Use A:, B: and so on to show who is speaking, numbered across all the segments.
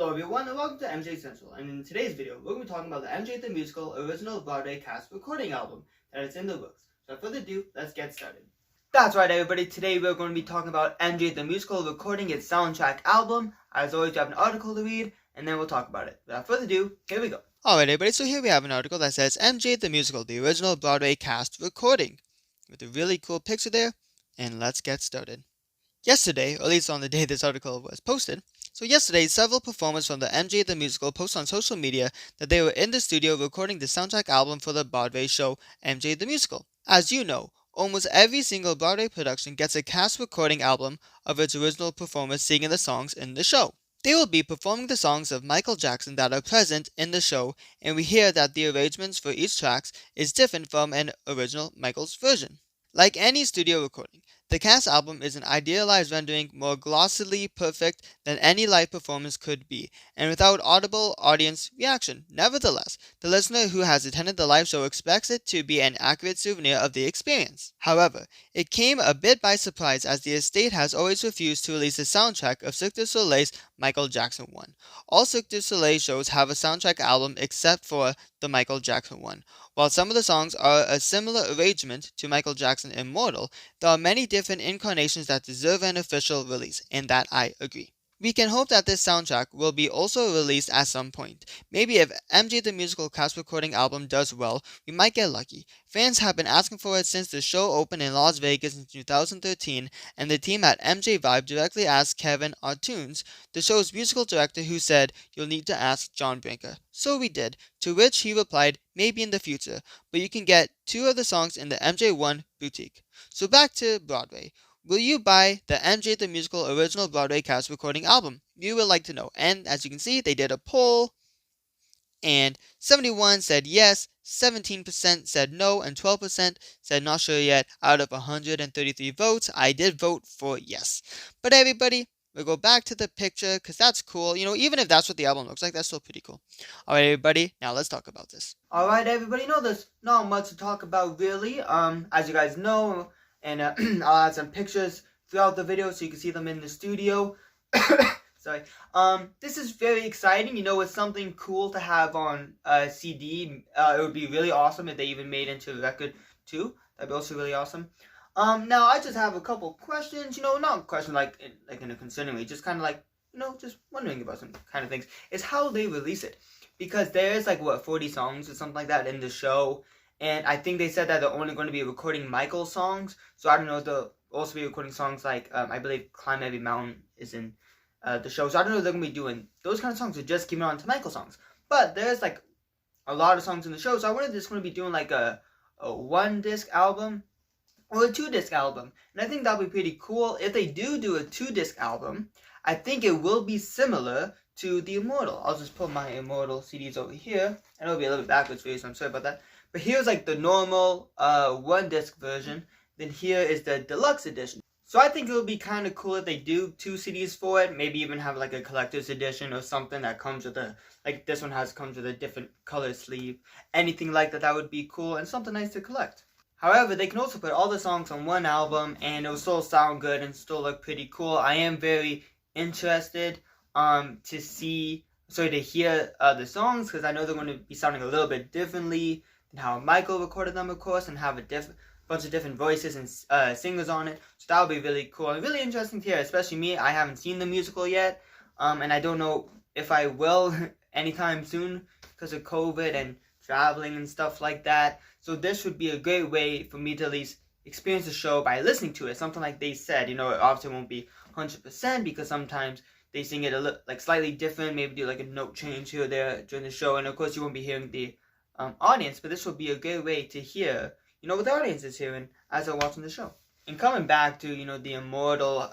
A: Hello everyone and welcome to MJ Central, and in today's video we're going to be talking about the MJ the Musical original Broadway cast recording album that is in the books. So without further ado, let's get started. That's right everybody, today we're going to be talking about MJ the Musical recording its soundtrack album. As always, you have an article to read and then we'll talk about it. Without further ado, here we go.
B: Alright everybody, so here we have an article that says MJ the Musical, the original Broadway cast recording, with a really cool picture there, and let's get started. Yesterday, or at least on the day this article was posted, so yesterday several performers from the MJ the Musical posted on social media that they were in the studio recording the soundtrack album for the Broadway show MJ the Musical. As you know, almost every single Broadway production gets a cast recording album of its original performers singing the songs in the show. They will be performing the songs of Michael Jackson that are present in the show, and we hear that the arrangements for each track is different from an original Michael's version. Like any studio recording, the cast album is an idealized rendering more glossily perfect than any live performance could be, and without audible audience reaction. Nevertheless, the listener who has attended the live show expects it to be an accurate souvenir of the experience. However, it came a bit by surprise as the estate has always refused to release a soundtrack of Cirque du Soleil's Michael Jackson one. All Cirque du Soleil shows have a soundtrack album except for the Michael Jackson one. While some of the songs are a similar arrangement to Michael Jackson Immortal, there are many different incarnations that deserve an official release, and that I agree. We can hope that this soundtrack will be also released at some point. Maybe if MJ the Musical cast recording album does well, we might get lucky. Fans have been asking for it since the show opened in Las Vegas in 2013, and the team at MJ Vibe directly asked Kevin Artunes, the show's musical director, who said, "You'll need to ask John Brinker." So we did, to which he replied, "Maybe in the future, but you can get 2 of the songs in the MJ1 boutique." So back to Broadway. Will you buy the MJ the Musical original Broadway cast recording album? You would like to know. And as you can see, they did a poll, and 71 said yes, 17% said no, and 12% said not sure yet. Out of 133 votes, I did vote for yes. But everybody, we'll go back to the picture because that's cool. You know, even if that's what the album looks like, that's still pretty cool. Alright everybody, now let's talk about this.
A: Alright everybody, there's not much to talk about really. As you guys know, and I'll add some pictures throughout the video so you can see them in the studio. Sorry. This is very exciting. It's something cool to have on CD. It would be really awesome if they even made it into a record too. That'd be also really awesome. Now I just have a couple questions. Not questions like in a concerning way, just kind of like just wondering about some kind of things. Is how they release it, because there's 40 songs or something like that in the show. And I think they said that they're only going to be recording Michael songs. So I don't know if they'll also be recording songs like, I believe Climb Every Mountain is in the show. So I don't know if they're going to be doing those kind of songs or just keeping on to Michael songs. But there's a lot of songs in the show. So I wonder if they're going to be doing a 1-disc album or a 2-disc album. And I think that'll be pretty cool. If they do a 2-disc album, I think it will be similar to the Immortal. I'll just put my Immortal CDs over here. And it'll be a little bit backwards for you, so I'm sorry about that. But here's the normal 1-disc version. Then here is the deluxe edition. So I think it would be kind of cool if they do 2 CDs for it. Maybe even have a collector's edition or something that comes with this one comes with a different color sleeve. Anything like that would be cool and something nice to collect. However, they can also put all the songs on one album and it will still sound good and still look pretty cool. I am very interested to hear the songs, because I know they're going to be sounding a little bit differently and how Michael recorded them, of course, and have a bunch of different voices and singers on it. So that would be really cool and really interesting to hear, especially me. I haven't seen the musical yet, and I don't know if I will anytime soon because of COVID and traveling and stuff like that. So this would be a great way for me to at least experience the show by listening to it. Something like they said, it obviously won't be 100% because sometimes they sing it a little slightly different, maybe do a note change here or there during the show, and of course you won't be hearing the audience, but this will be a great way to hear, what the audience is hearing as they're watching the show. And coming back to, the Immortal,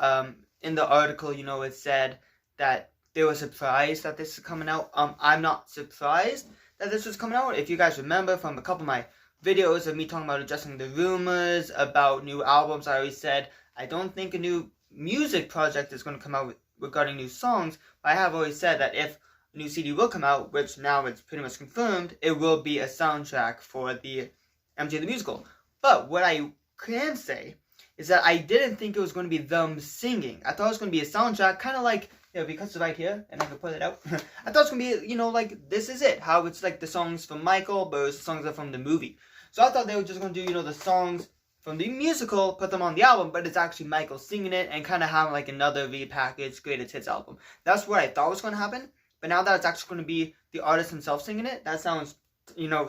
A: in the article, it said that they were surprised that this is coming out. I'm not surprised that this was coming out. If you guys remember from a couple of my videos of me talking about adjusting the rumors about new albums, I always said I don't think a new music project is going to come out regarding new songs, but I have always said that if a new CD will come out, which now it's pretty much confirmed, it will be a soundtrack for the MJ the Musical. But what I can say is that I didn't think it was going to be them singing. I thought it was going to be a soundtrack, kind of like Yeah, because it's right here, and I can put it out. I thought it was gonna be, like, this is it. How it's like the songs from Michael, but the songs are from the movie. So I thought they were just gonna do, the songs from the musical, put them on the album, but it's actually Michael singing it and kind of having like another repackaged greatest hits album. That's what I thought was gonna happen. But now that it's actually gonna be the artist himself singing it, that sounds,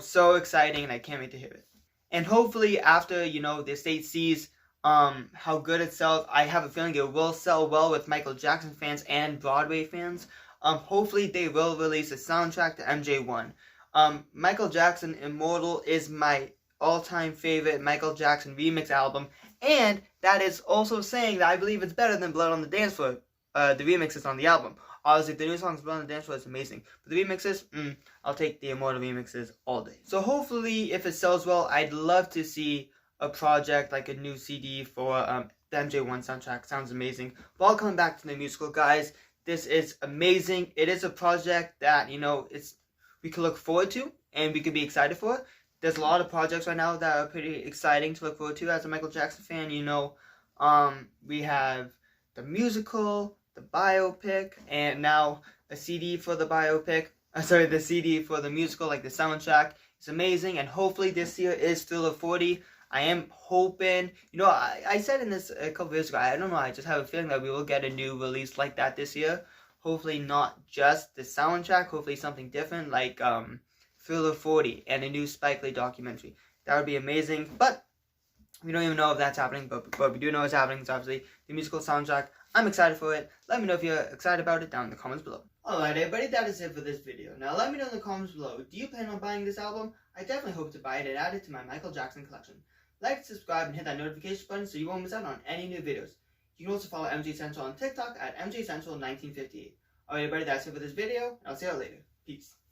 A: so exciting, and I can't wait to hear it. And hopefully after, the estate sees how good it sells, I have a feeling it will sell well with Michael Jackson fans and Broadway fans. Hopefully they will release a soundtrack to MJ1. Michael Jackson Immortal is my all-time favorite Michael Jackson remix album, and that is also saying that I believe it's better than Blood on the Dance Floor, the remixes on the album. Obviously, the new songs Blood on the Dance Floor is amazing, but the remixes, I'll take the Immortal remixes all day. So hopefully, if it sells well, I'd love to see a project like a new CD for the MJ1 soundtrack. Sounds amazing. But all coming back to the musical, guys, this is amazing. It is a project that we could look forward to and we could be excited for. There's a lot of projects right now that are pretty exciting to look forward to as a Michael Jackson fan. We have the musical, the biopic, and now a CD for the biopic. The CD for the musical, like the soundtrack. It's amazing, and hopefully this year is Thriller 40. I am hoping, I said in this a couple years ago, I don't know, I just have a feeling that we will get a new release like that this year. Hopefully not just the soundtrack, hopefully something different like Thriller 40 and a new Spike Lee documentary. That would be amazing, but we don't even know if that's happening, but we do know it's happening. It's obviously the musical soundtrack. I'm excited for it. Let me know if you're excited about it down in the comments below. Alright everybody, that is it for this video. Now let me know in the comments below, do you plan on buying this album? I definitely hope to buy it and add it to my Michael Jackson collection. Like, subscribe, and hit that notification button so you won't miss out on any new videos. You can also follow MJ Central on TikTok at MJ Central 1958. Alright everybody, that's it for this video, and I'll see you later. Peace.